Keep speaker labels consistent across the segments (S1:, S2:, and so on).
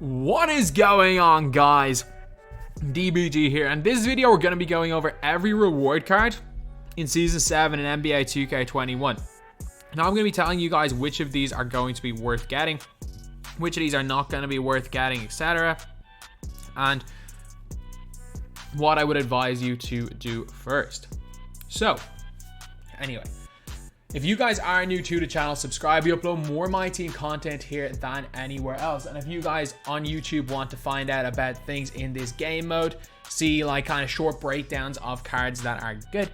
S1: What is going on, guys? DBG here, and this video we're going to be going over every reward card in Season 7 in NBA 2K21. Now I'm going to be telling you guys which of these are going to be worth getting, which of these are not going to be worth getting, etc. And what I would advise you to do first. So, anyway, if you guys are new to the channel, subscribe. We upload more MyTEAM content here than anywhere else. And if you guys on YouTube want to find out about things in this game mode, see like kind of short breakdowns of cards that are good,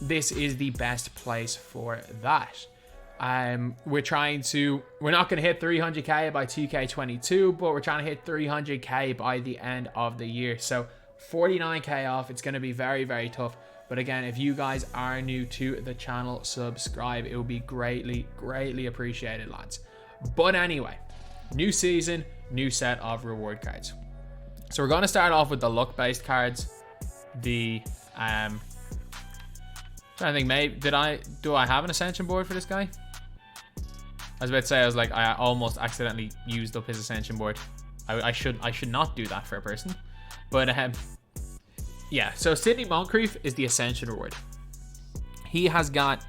S1: this is the best place for that. We're not going to hit 300k by 2K22, but we're trying to hit 300k by the end of the year. So 49k off. It's going to be very, very tough. But again, if you guys are new to the channel, subscribe. It will be greatly, greatly appreciated, lads. But anyway, new season, new set of reward cards. So we're going to start off with the luck-based cards. I think maybe do I have an ascension board for this guy? I was about to say, I almost accidentally used up his ascension board. I should not do that for a person. But yeah, so Sidney Moncrief is the Ascension reward. He has got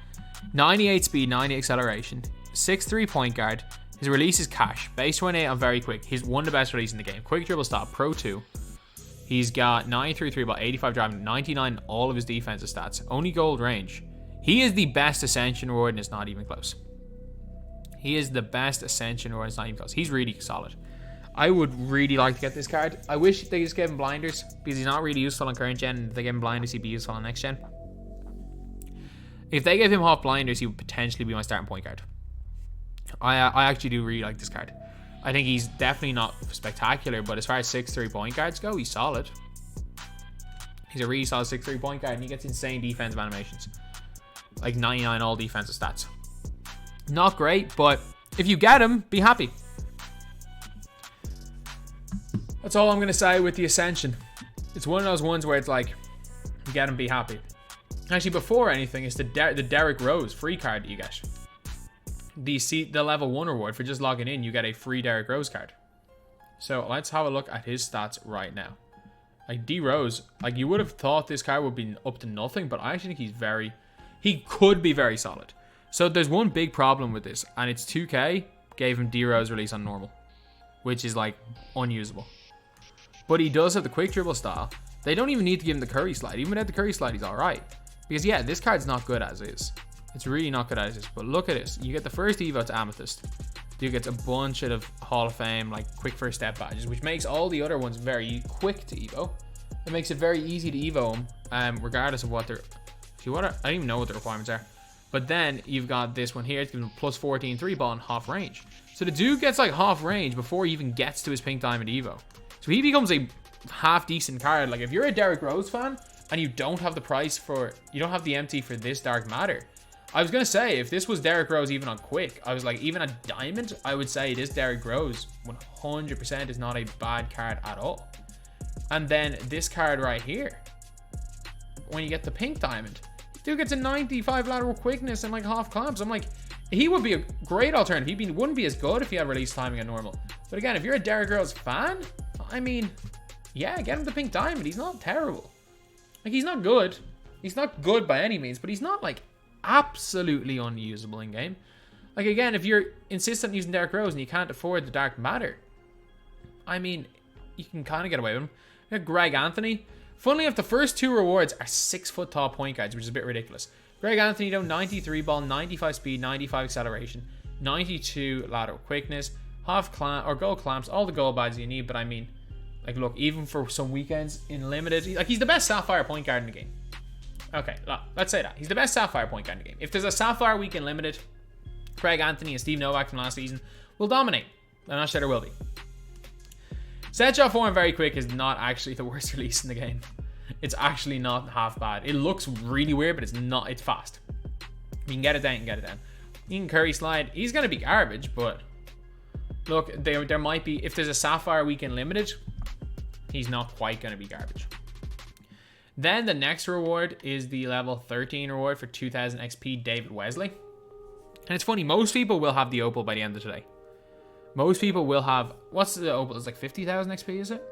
S1: 98 speed, 90 acceleration, 6'3" point guard. His release is cash, base 28 on very quick. He's one of the best releases in the game. Quick dribble stop, pro 2. He's got 93 3 ball, 85 driving, 99 all of his defensive stats. Only gold range. He is the best Ascension reward and it's not even close. He is the best Ascension reward and it's not even close. He's really solid. I would really like to get this card. I wish they just gave him blinders because he's not really useful on current gen. If they gave him blinders, he'd be useful on next gen. If they gave him half blinders, he would potentially be my starting point guard. I actually do really like this card. I think he's definitely not spectacular, but as far as 6'3" point guards go, he's solid. He's a really solid 6'3" point guard, and he gets insane defensive animations. Like 99 all defensive stats. Not great, but if you get him, be happy. That's all I'm going to say with the Ascension. It's one of those ones where it's like, you get him, be happy. Actually, before anything, it's the Derrick Rose free card that you get. The level 1 reward for just logging in, you get a free Derrick Rose card. So let's have a look at his stats right now. Like D Rose, like you would have thought this card would be up to nothing, but I actually think he could be very solid. So there's one big problem with this, and it's 2K gave him D Rose release on normal, which is like unusable. But he does have the quick dribble style. They don't even need to give him the Curry slide. Even without the Curry slide, he's all right. Because, yeah, this card's not good as is. It's really not good as is. But look at this. You get the first Evo to Amethyst. You get a bunch of Hall of Fame, like, quick first step badges, which makes all the other ones very quick to Evo. It makes it very easy to Evo them, regardless of what they're... I don't even know what the requirements are. But then you've got this one here. It's giving him plus 14 3 ball and half range. So the dude gets, like, half range before he even gets to his Pink Diamond Evo. So he becomes a half decent card. Like if you're a Derrick Rose fan and you don't have the price for, you don't have the MT for this Dark Matter. I was going to say, if this was Derrick Rose even on quick, I was like, even a diamond, I would say this Derrick Rose 100% is not a bad card at all. And then this card right here, when you get the Pink Diamond, dude gets a 95 lateral quickness and like half clamps. I'm like, he would be a great alternative. He wouldn't be as good if he had release timing at normal. But again, if you're a Derrick Rose fan, I mean, yeah, get him the Pink Diamond. He's not terrible. Like, he's not good. He's not good by any means, but he's not, like, absolutely unusable in game. Like, again, if you're insistent on using Derrick Rose and you can't afford the Dark Matter, I mean, you can kind of get away with him. You got Greg Anthony. Funnily enough, the first two rewards are 6-foot tall point guards, which is a bit ridiculous. Greg Anthony, though, 93 ball, 95 speed, 95 acceleration, 92 lateral quickness, half clamp or gold clamps, all the gold badges you need. But I mean, like, look, even for some weekends in limited, like, he's the best Sapphire point guard in the game. Okay, let's say that he's the best Sapphire point guard in the game. If there's a Sapphire week in limited, Craig Anthony and Steve Novak from last season will dominate. I'm not sure there will be. Set shot form very quick is not actually the worst release in the game. It's actually not half bad. It looks really weird, but it's not. It's fast. You can get it down. You can get it down. You can Curry slide. He's gonna be garbage, but look, there might be, if there's a Sapphire weekend limited, he's not quite gonna be garbage. Then the next reward is the level 13 reward for 2000 XP David Wesley. And it's funny, most people will have the opal by the end of today. Most people will have, what's the opal? It's like 50,000 XP, is it?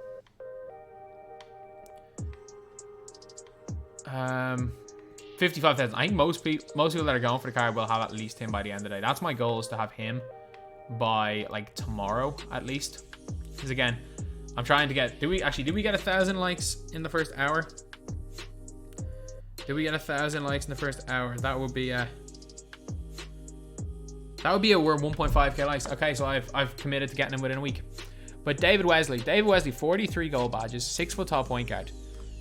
S1: 55,000. I think most people that are going for the card will have at least him by the end of the day. That's my goal, is to have him by like tomorrow at least. Because again, I'm trying to get, did we get 1,000 likes in the first hour? Did we get 1,000 likes in the first hour? That would be a we're 1.5k likes. Okay, so I've committed to getting him within a week. But David Wesley, 43 gold badges, 6 foot tall point guard,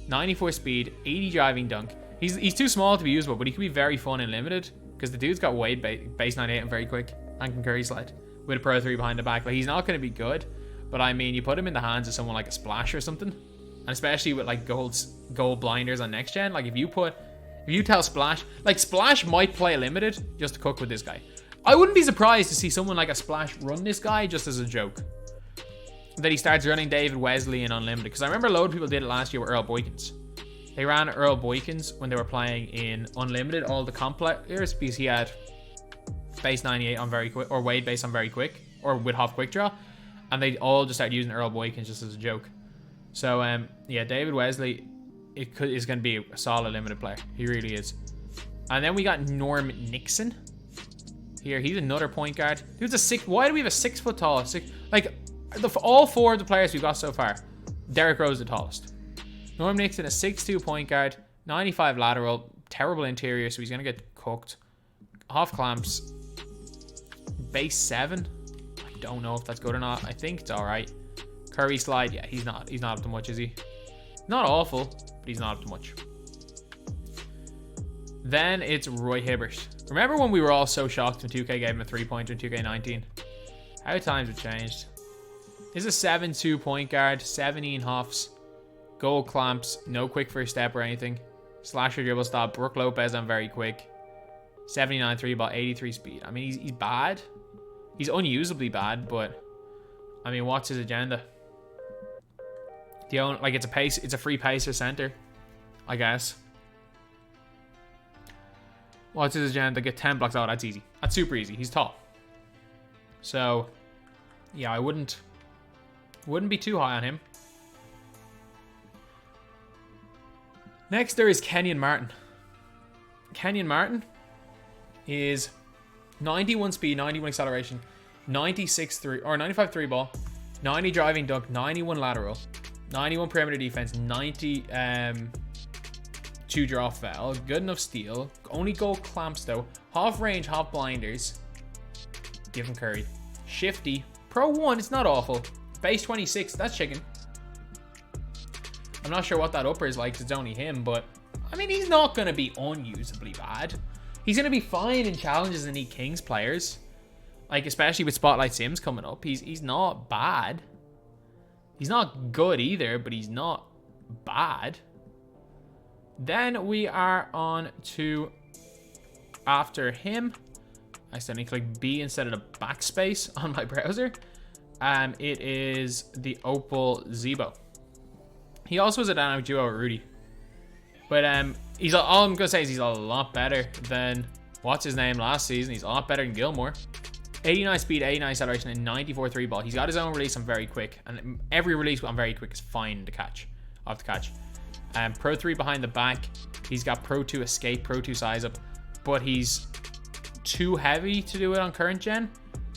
S1: 94 speed, 80 driving dunk. He's too small to be usable, but he can be very fun and limited because the dude's got Wade base 98 and very quick and can curry slide with a Pro 3 behind the back. Like, he's not going to be good, but I mean, you put him in the hands of someone like a Splash or something, and especially with like gold blinders on next gen. Like, if you tell Splash, like Splash might play limited just to cook with this guy. I wouldn't be surprised to see someone like a Splash run this guy just as a joke. That he starts running David Wesley in Unlimited. Because I remember a load of people did it last year with Earl Boykins. They ran Earl Boykins when they were playing in Unlimited, all the complex players, because he had base 98 on very quick, or Wade base on very quick, or with half quick draw. And they all just started using Earl Boykins just as a joke. So, yeah, David Wesley is going to be a solid limited player. He really is. And then we got Norm Nixon. Here, he's another point guard. Dude's a 6. Why do we have a 6 foot tall? All 4 of the players we've got so far, Derrick Rose the tallest. Norm Nixon, a 6'2 point guard, 95 lateral, terrible interior, so he's gonna get cooked. Half clamps, base 7. I don't know if that's good or not. I think it's all right. Curry slide, yeah, he's not up to much, is he? Not awful, but he's not up to much. Then it's Roy Hibbert. Remember when we were all so shocked when 2K gave him a 3-pointer in 2K19? How times have changed. This is a 7'2 point guard, 17 huffs, gold clamps, no quick first step or anything. Slasher dribble stop, Brook Lopez on very quick. 79 3 ball, 83 speed. I mean, he's bad. He's unusably bad, but I mean, what's his agenda? It's a free pacer center, I guess. What's his agenda? Get 10 blocks. Oh, that's easy. That's super easy. He's tall. So, yeah, I wouldn't be too high on him. Next, there is Kenyon Martin. Kenyon Martin is 91 speed, 91 acceleration, 95 3 ball, 90 driving dunk, 91 lateral, 91 perimeter defense, 90 2 draw foul, good enough steal, only gold clamps though, half range, half blinders, give him curry, shifty, pro 1, it's not awful, base 26, that's chicken. I'm not sure what that upper is like, 'cause it's only him, but I mean, he's not going to be unusably bad. He's going to be fine in challenges and need Kings players, like especially with Spotlight Sims coming up. He's not bad. He's not good either, but he's not bad. Then we are on to, after him, I accidentally clicked B instead of the backspace on my browser. It is the Opal Zebo. He also has a dynamic duo with Rudy. But all I'm gonna say is he's a lot better than what's his name last season. He's a lot better than Gilmore. 89 speed, 89 acceleration, and 94 3 ball. He's got his own release on very quick, and every release on very quick is fine to catch, off the catch. Pro 3 behind the back. He's got Pro 2 escape, Pro 2 size up, but he's too heavy to do it on current gen.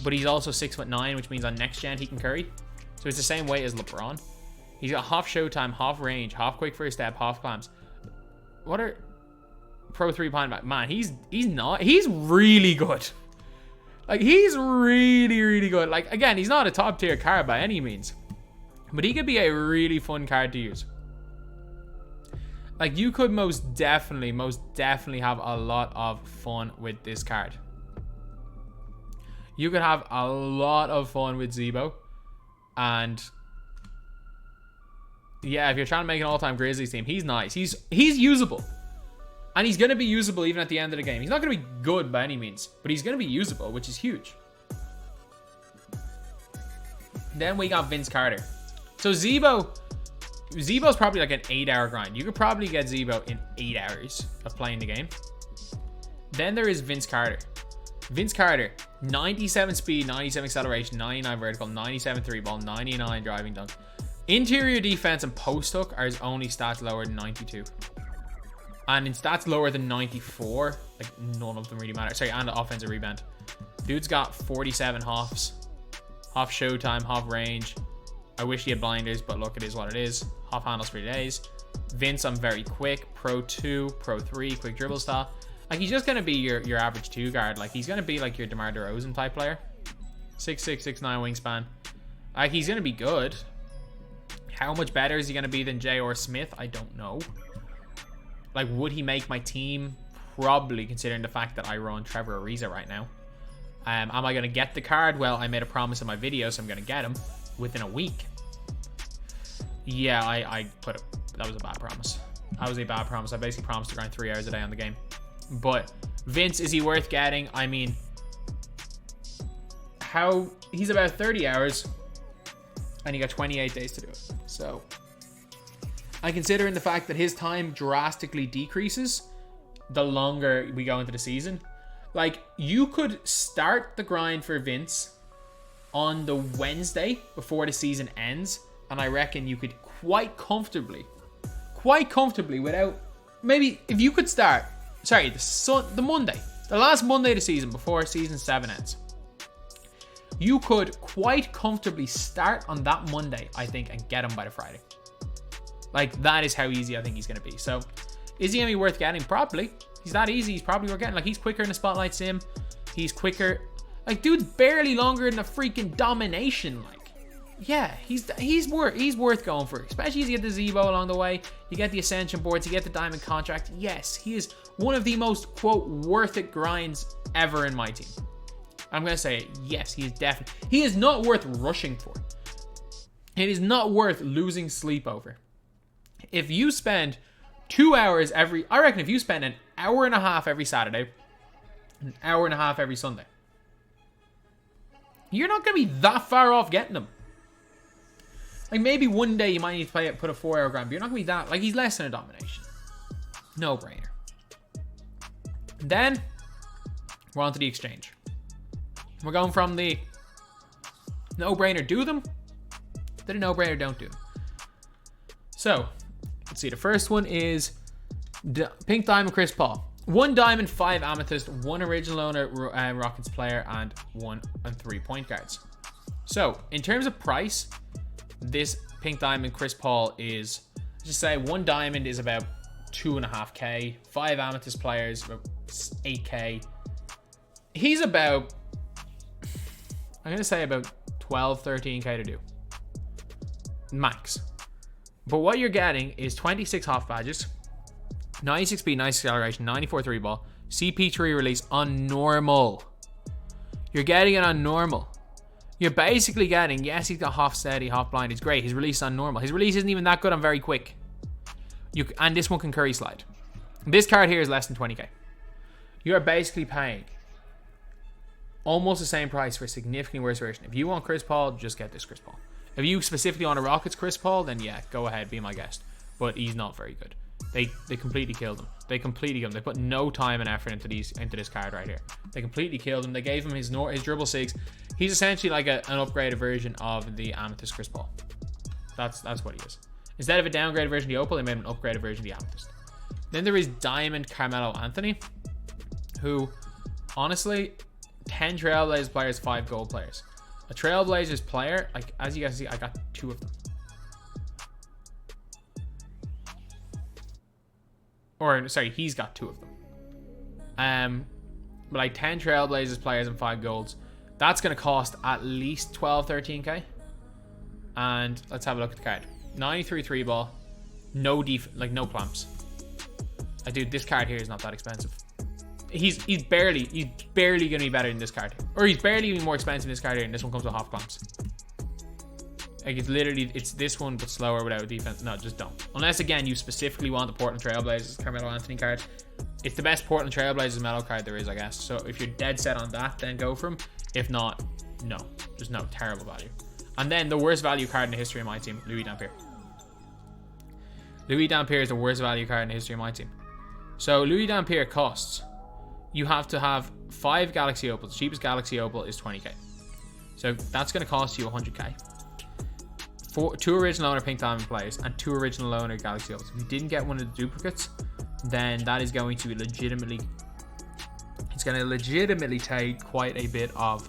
S1: But he's also 6'9", which means on next gen he can curry. So it's the same weight as LeBron. He's got half showtime, half range, half quick first step, half clamps. What are Pro 3 behind the back? Man, he's really good. Like, he's really, really good. Like, again, he's not a top tier card by any means, but he could be a really fun card to use. Like, you could most definitely have a lot of fun with this card. You could have a lot of fun with Zebo. And yeah, if you're trying to make an all-time Grizzlies team, he's nice. He's usable. And he's going to be usable even at the end of the game. He's not going to be good by any means, but he's going to be usable, which is huge. Then we got Vince Carter. So Zebo's probably like an 8-hour grind. You could probably get Zebo in 8 hours of playing the game. Then there is Vince Carter. Vince Carter, 97 speed, 97 acceleration, 99 vertical, 97 three ball, 99 driving dunk. Interior defense and post hook are his only stats lower than 92. And in stats lower than 94, like none of them really matter. Sorry, and offensive rebound. Dude's got 47 halves. Half showtime, half range. I wish he had blinders, but look, it is what it is. Half handles for days. Vince, I'm very quick. Pro 2, Pro 3, quick dribble style. Like, he's just going to be your average 2 guard. Like, he's going to be like your DeMar DeRozan type player. 6'6", 6'9" wingspan. Like, he's going to be good. How much better is he going to be than J.R. Smith? I don't know. Like, would he make my team? Probably, considering the fact that I run Trevor Ariza right now. Am I going to get the card? Well, I made a promise in my video, so I'm going to get him within a week. Yeah, I put it. That was a bad promise. That was a bad promise. I basically promised to grind 3 hours a day on the game. But Vince, is he worth getting? I mean, he's about 30 hours and you got 28 days to do it. So I consider in the fact that his time drastically decreases the longer we go into the season. Like, you could start the grind for Vince on the Wednesday before the season ends, and I reckon you could quite comfortably without, maybe if you could start, sorry, the Monday, the last Monday of the season before season 7 ends, you could quite comfortably start on that Monday, I think, and get him by the Friday. Like, that is how easy I think he's going to be. So, is he going to be worth getting? Probably. He's that easy. He's probably worth getting. Like, he's quicker in the spotlight sim. He's quicker. Like, dude's barely longer than a freaking domination. Like, yeah, he's worth going for. Especially as you get the Zebo along the way. You get the Ascension boards. You get the Diamond contract. Yes, he is one of the most, quote, worth it grinds ever in my team. I'm going to say it. Yes, he is definitely. He is not worth rushing for. It is not worth losing sleep over. If you spend 2 hours I reckon if you spend an hour and a half every Saturday, an hour and a half every Sunday, you're not going to be that far off getting them. Like, maybe one day you might need to put a 4 hour grind, but you're not going to be that. Like, he's less than a domination. No brainer. Then we're on to the exchange. We're going from the no brainer do them to the no brainer don't do them. So, let's see. The first one is Pink Diamond Chris Paul. 1 diamond, 5 amethyst, 1 original owner Rockets player, and 1 and 3 point guards. So, in terms of price, this Pink Diamond Chris Paul is, just say 1 diamond is about 2.5k, 5 amethyst players about 8k. He's about, I'm going to say about 12, 13k to do. Max. But what you're getting is 26 half badges, 96 speed, 90 acceleration, 94 3 ball, CP3 release on normal. You're getting it on normal. You're basically getting, yes, he's got half steady, half blind. He's great. His release on normal. His release isn't even that good on very quick. And this one can curry slide. This card here is less than 20k. You're basically paying almost the same price for a significantly worse version. If you want Chris Paul, just get this Chris Paul. If you specifically want a Rockets Chris Paul, then yeah, go ahead, be my guest. But he's not very good. They completely killed him. They completely killed him. They put no time and effort into this card right here. They completely killed him. They gave him his dribble 6. He's essentially like an upgraded version of the Amethyst Chris Paul. That's what he is. Instead of a downgraded version of the Opal, they made an upgraded version of the Amethyst. Then there is Diamond Carmelo Anthony, who, honestly, 10 Trailblazers players, 5 gold players. A Trailblazers player, like, as you guys see, I got 2 of them. Or, sorry, he's got 2 of them. But like 10 Trailblazers players and 5 golds. That's going to cost at least 12, 13k. And let's have a look at the card. 93 3 ball. No no clamps. Dude, this card here is not that expensive. He's barely going to be better than this card. Or he's barely even more expensive than this card here, and this one comes with half clamps. Like, it's this one, but slower without defense. No, just don't. Unless, again, you specifically want the Portland Trailblazers Carmelo Anthony card. It's the best Portland Trailblazers metal card there is, I guess. So if you're dead set on that, then go for him. If not, no. Just no. Terrible value. And then the worst value card in the history of my team, Louis Dampier. Louis Dampier is the worst value card in the history of my team. So Louis Dampier costs, you have to have 5 Galaxy Opals. The cheapest Galaxy Opal is 20k. So that's going to cost you 100k. 2 original owner Pink Diamond players and 2 original owner Galaxy Opals. If you didn't get one of the duplicates, then that is going to legitimately... It's going to legitimately take quite a bit of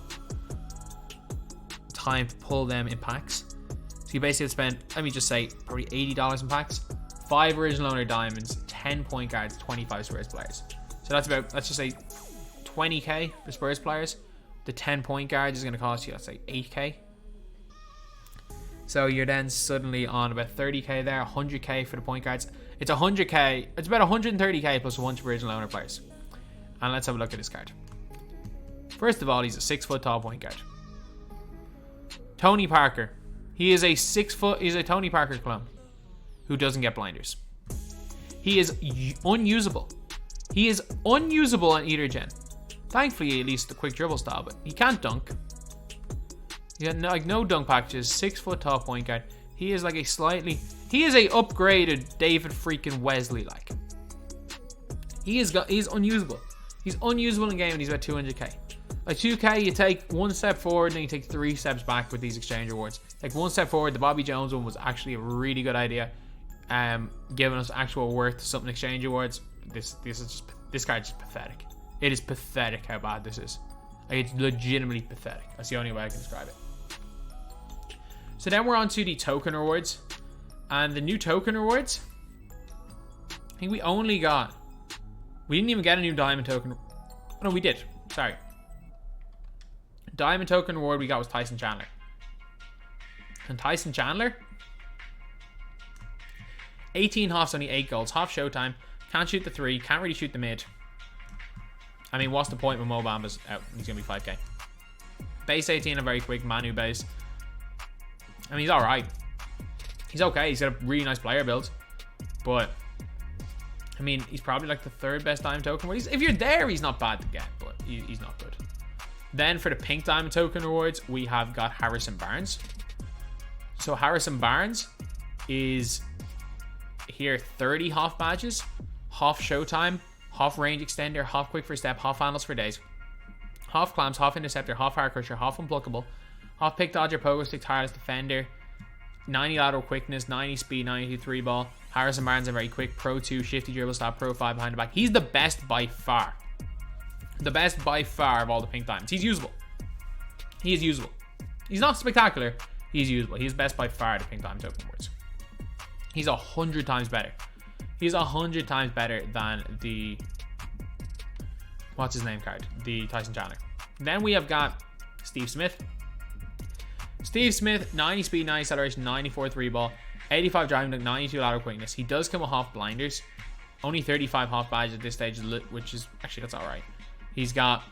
S1: time to pull them in packs. So you basically spend, let me just say, probably $80 in packs. 5 original owner diamonds, 10 point guards, 25 Spurs players. So that's about, let's just say 20k for Spurs players. The 10 point guards is going to cost you, let's say 8k. So you're then suddenly on about 30k there, 100k for the point guards. It's 100k, it's about 130k plus 1 original owner players. And let's have a look at this card. First of all, he's a 6 foot tall point guard. Tony Parker. He is a 6 foot, he's a Tony Parker clone who doesn't get blinders. He is unusable. He is unusable on either gen. Thankfully, at least the quick dribble style, but he can't dunk. He got no dunk packages. 6 foot tall point guard. He is like a slightly, he is a upgraded David freaking Wesley like. He's unusable. He's unusable in game and he's about 200k. Like 2k, you take 1 step forward and then you take 3 steps back with these exchange rewards. Like 1 step forward, the Bobby Jones one was actually a really good idea. Giving us actual worth to something exchange awards. This card is just pathetic. It is pathetic how bad this is. Like, it's legitimately pathetic. That's the only way I can describe it. So then we're on to the token rewards. And the new token rewards, I think we didn't even get a new diamond token. No, we did. Sorry. Diamond token reward we got was Tyson Chandler. And Tyson Chandler, 18 hoffs, only 8 goals. Half showtime. Can't shoot the 3. Can't really shoot the mid. I mean, what's the point when Mo Bamba's out? He's going to be 5k. Base 18, a very quick Manu base. I mean, he's alright. He's okay. He's got a really nice player build. But, I mean, he's probably like the 3rd best diamond token. If you're there, he's not bad to get, but he's not good. Then for the pink diamond token rewards, we have got Harrison Barnes. So Harrison Barnes is here 30 Hoff badges, Hoff showtime, Hoff range extender, Hoff quick first step, Hoff handles for days, Hoff clamps, Hoff interceptor, Hoff hard crusher, Hoff unpluckable, Hoff pick dodger, pogo stick, tireless defender, 90 lateral quickness, 90 speed, 92 3 ball. Harrison Barnes is very quick, pro 2, shifty dribble stop, pro 5 behind the back. He's the best by far. The best by far of all the pink diamonds. He's usable. He is usable. He's not spectacular. He's usable. He's best by far the pink diamond token awards. He's 100 times better. He's 100 times better than the, what's his name card? The Tyson Chandler. Then we have got Steve Smith. Steve Smith, 90 speed, 90 acceleration, 94 3 ball, 85 driving dunk, 92 lateral quickness. He does come with Hoff blinders. Only 35 Hoff badges at this stage, which is actually, that's alright. He's got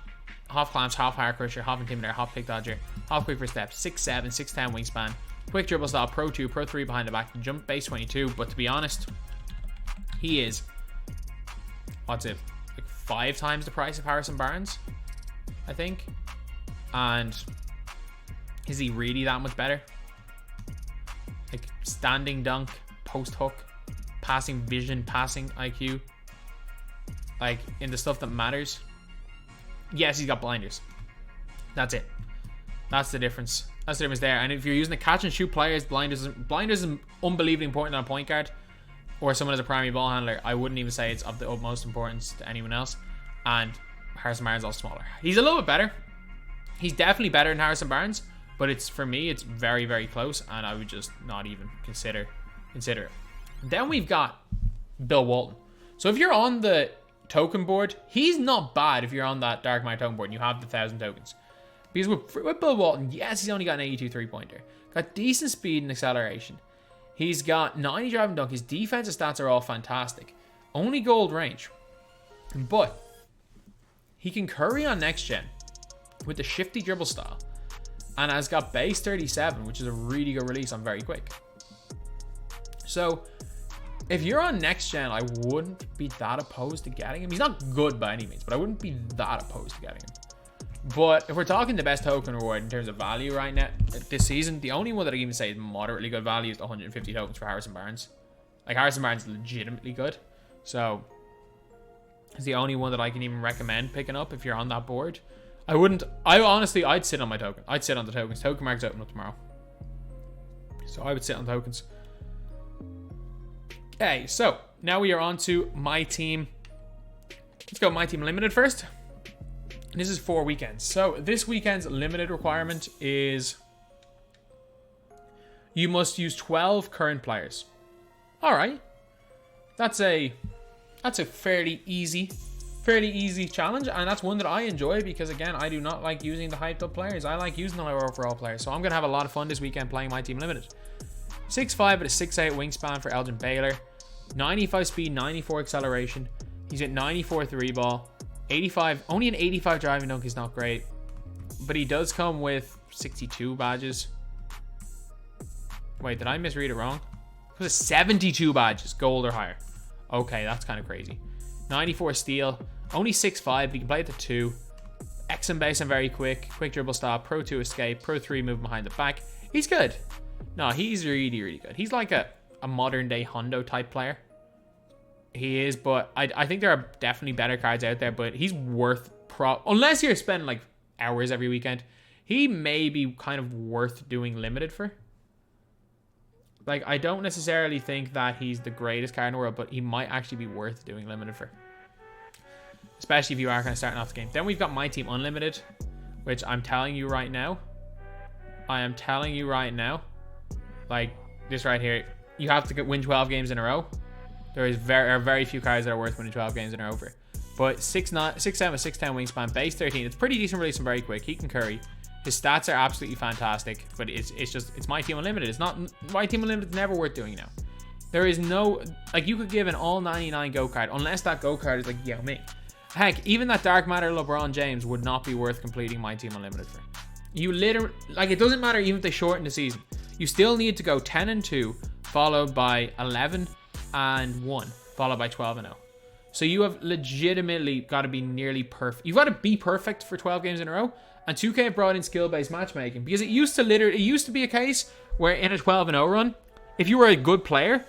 S1: Hoff clamps, Hoff hard crusher, Hoff intimidator, Hoff pick dodger, Hoff quick first step, 6'7", 6'10 wingspan, quick dribble style, pro 2, pro 3 behind the back, jump base 22. But to be honest, he is, what's it, like 5 times the price of Harrison Barnes, I think. And is he really that much better? Like standing dunk, post hook, passing vision, passing IQ, like in the stuff that matters. Yes, he's got blinders. That's it. That's the difference. That's the difference there. And if you're using the catch and shoot players, blinders is unbelievably important on a point guard or someone as a primary ball handler. I wouldn't even say it's of the utmost importance to anyone else. And Harrison Barnes is also smaller. He's a little bit better. He's definitely better than Harrison Barnes, but it's, for me, it's very, very close, and I would just not even consider it. Then we've got Bill Walton. So if you're on the token board, he's not bad if you're on that Dark Matter token board and you have the 1,000 tokens. Because with Bill Walton, yes, he's only got an 82 3-pointer. Got decent speed and acceleration. He's got 90 drive and dunk. His defensive stats are all fantastic. Only gold range. But he can curry on next gen with the shifty dribble style. And has got base 37, which is a really good release on very quick. So if you're on next gen, I wouldn't be that opposed to getting him. He's not good by any means, but I wouldn't be that opposed to getting him. But if we're talking the best token reward in terms of value right now this season, the only one that I can even say is moderately good value is the 150 tokens for Harrison Barnes. Like, Harrison Barnes is legitimately good. So is the only one that I can even recommend picking up if you're on that board. I'd sit on my token. I'd sit on the tokens. Token market's open up tomorrow, so I would sit on tokens. Okay, so now we are on to my team. Let's go my team limited first. This is 4 weekends. So this weekend's limited requirement is you must use 12 current players. All right, that's a fairly easy challenge, and that's one that I enjoy because, again, I do not like using the hyped up players. I like using the lower overall players. So I'm gonna have a lot of fun this weekend playing my team limited. 6'5" with a 6'8" wingspan for Elgin Baylor, 95 speed, 94 acceleration. He's at 94 3 ball, 85. Only an 85 driving dunk is not great, but he does come with 62 badges. Wait, did I misread it wrong? It was 72 badges, gold or higher. Okay, that's kind of crazy. 94 steal, only 6'5", he can play at the 2. X and base and very quick dribble stop, Pro 2 escape, Pro 3 move behind the back. He's good. No, he's really, really good. He's like a modern day Hondo type player. He is, but I think there are definitely better cards out there, but he's worth unless you're spending like hours every weekend, he may be kind of worth doing limited for. Like, I don't necessarily think that he's the greatest card in the world, but he might actually be worth doing limited for. Especially if you are kind of starting off the game. Then we've got my team unlimited, which I'm telling you right now. Like, this right here. You have to win 12 games in a row. There are very few cards that are worth winning 12 games in a row for. But 6'7", 6'10" wingspan, base 13. It's pretty decent release and very quick. He can curry. His stats are absolutely fantastic, but it's my team unlimited. It's not my team unlimited. Is never worth doing now. There is no, like, you could give an all 99 go card unless that go card is like Yao Ming. Heck, even that Dark Matter LeBron James would not be worth completing my team unlimited for. You literally, like, it doesn't matter even if they shorten the season. You still need to go 10-2, followed by 11-1, followed by 12-0. So you have legitimately got to be nearly perfect. You've got to be perfect for 12 games in a row. And 2K have brought in skill-based matchmaking because it used to be a case where in a 12-0 run, if you were a good player,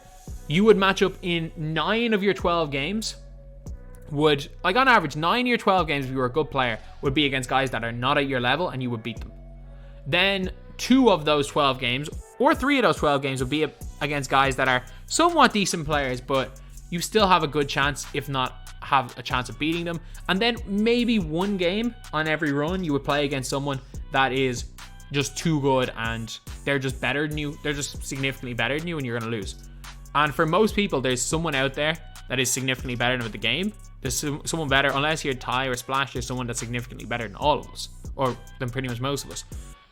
S1: you would match up in 9 of your 12 games. Like on average, 9 of your 12 games, if you were a good player, would be against guys that are not at your level, and you would beat them. Then 2 of those 12 games, or 3 of those 12 games, would be against guys that are somewhat decent players, but you still have a good chance, if not have a chance of beating them. And then maybe 1 game on every run, you would play against someone that is just too good and they're just better than you. They're just significantly better than you, and you're going to lose. And for most people, there's someone out there that is significantly better than the game. There's someone better, unless you're Ty or Splash, there's someone that's significantly better than all of us, or than pretty much most of us.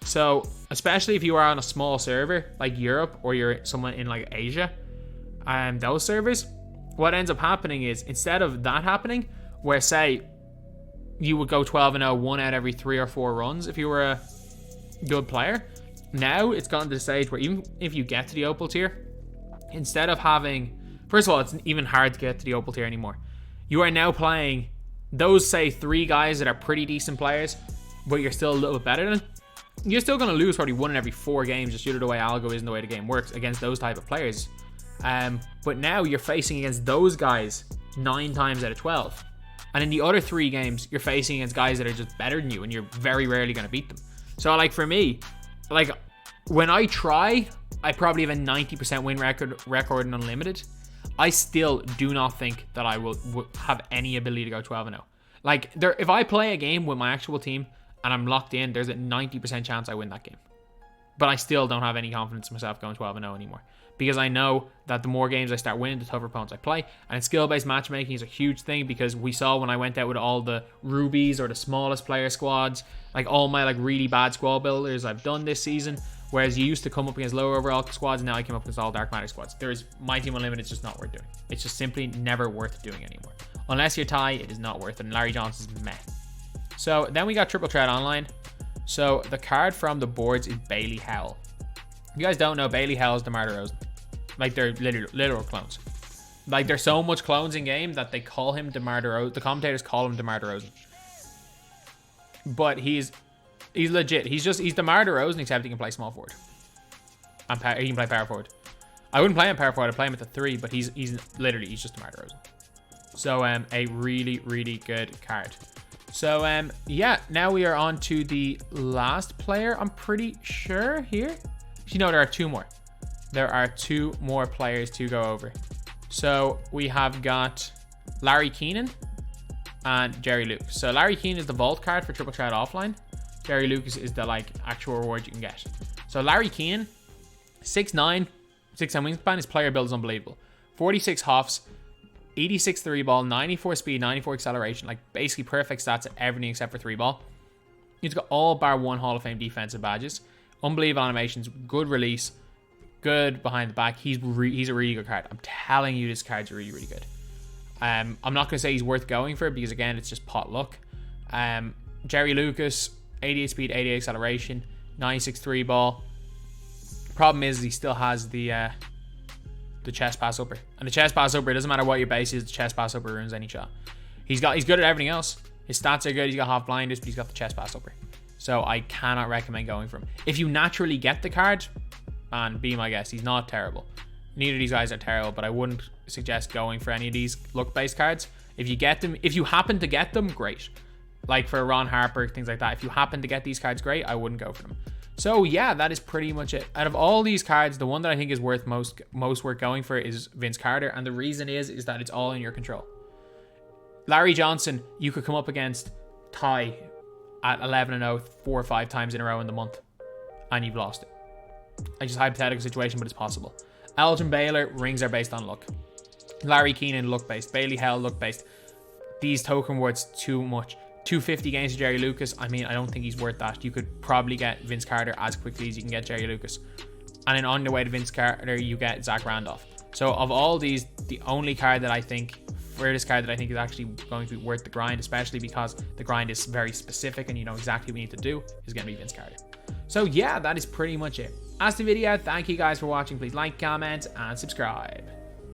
S1: So, especially if you are on a small server like Europe, or you're someone in like Asia, and those servers, what ends up happening is, instead of that happening, where say you would go 12-0 1 out every 3 or 4 runs if you were a good player, now it's gotten to the stage where even if you get to the opal tier, instead of having, first of all, it's even hard to get to the opal tier anymore. You are now playing those, say, 3 guys that are pretty decent players, but you're still a little bit better than. You're still going to lose probably 1 in every 4 games, just due to the way algo is and the way the game works against those type of players. But now you're facing against those guys 9 times out of 12. And in the other 3 games, you're facing against guys that are just better than you, and you're very rarely going to beat them. So, like, for me, like, when I try, I probably have a 90% win record in Unlimited. I still do not think that I will have any ability to go 12-0. Like, if I play a game with my actual team and I'm locked in, there's a 90% chance I win that game. But I still don't have any confidence in myself going 12-0 anymore. Because I know that the more games I start winning, the tougher opponents I play. And skill-based matchmaking is a huge thing, because we saw when I went out with all the rubies or the smallest player squads, like all my like really bad squad builders I've done this season, whereas you used to come up against lower overall squads, and now I came up against all Dark Matter squads. My team unlimited is just not worth doing. It's just simply never worth doing anymore. Unless you're Ty, it is not worth it. And Larry Johnson's meh. So then we got Triple Threat Online. So the card from the boards is Bailey Howell. If you guys don't know, Bailey Howell is DeMar DeRozan. Like, they're literal clones. Like, there's so much clones in game that they call him DeMar DeRozan. The commentators call him DeMar DeRozan. But he's legit. He's DeMar DeRozan, except he can play small forward. And he can play power forward. I wouldn't play him power forward. I'd play him at the 3, but he's just DeMar DeRozan. So a really, really good card. So yeah, now we are on to the last player, I'm pretty sure here. You know, there are two more. There are two more players to go over. So we have got Larry Keenan and Jerry Lucas. So Larry Keenan is the vault card for triple threat offline. Jerry Lucas is the like actual reward you can get. So Larry Keenan, 6'9", 6'10" wingspan. His player build is unbelievable. 46 hoffs, 86 3 ball, 94 speed, 94 acceleration. Like basically perfect stats at everything except for 3 ball. He's got all bar 1 Hall of Fame defensive badges. Unbelievable animations, good release, good behind the back. He's a really good card. I'm telling you, this card's really, really good. I'm not going to say he's worth going for because, again, it's just pot luck. Jerry Lucas, 88 speed, 88 acceleration, 96 3 ball. Problem is he still has the chest pass upper. And the chest pass upper, it doesn't matter what your base is, the chest pass upper ruins any shot. He's good at everything else. His stats are good. He's got half blindness, but he's got the chest pass upper. So I cannot recommend going for him. If you naturally get the card, man, be my guest. He's not terrible. Neither of these guys are terrible, but I wouldn't suggest going for any of these luck-based cards. If you get them, if you happen to get them, great. Like for Ron Harper, things like that. If you happen to get these cards, great. I wouldn't go for them. So yeah, that is pretty much it. Out of all these cards, the one that I think is worth most worth going for is Vince Carter, and the reason is that it's all in your control. Larry Johnson, you could come up against Ty at 11-0 4 or 5 times in a row in the month, and you've lost it. Like just a hypothetical situation, but it's possible. Elgin, Baylor, rings are based on luck. Larry Keenan, luck based. Bailey Hell, luck based. These token words too much. 250 games to Jerry Lucas. I mean, I don't think he's worth that. You could probably get Vince Carter as quickly as you can get Jerry Lucas. And then on the way to Vince Carter, you get Zach Randolph. So of all these, the only card that I think, for this card that I think is actually going to be worth the grind, especially because the grind is very specific and you know exactly what you need to do, is going to be Vince Carter. So yeah, that is pretty much it. That's the video. Thank you guys for watching. Please like, comment, and subscribe.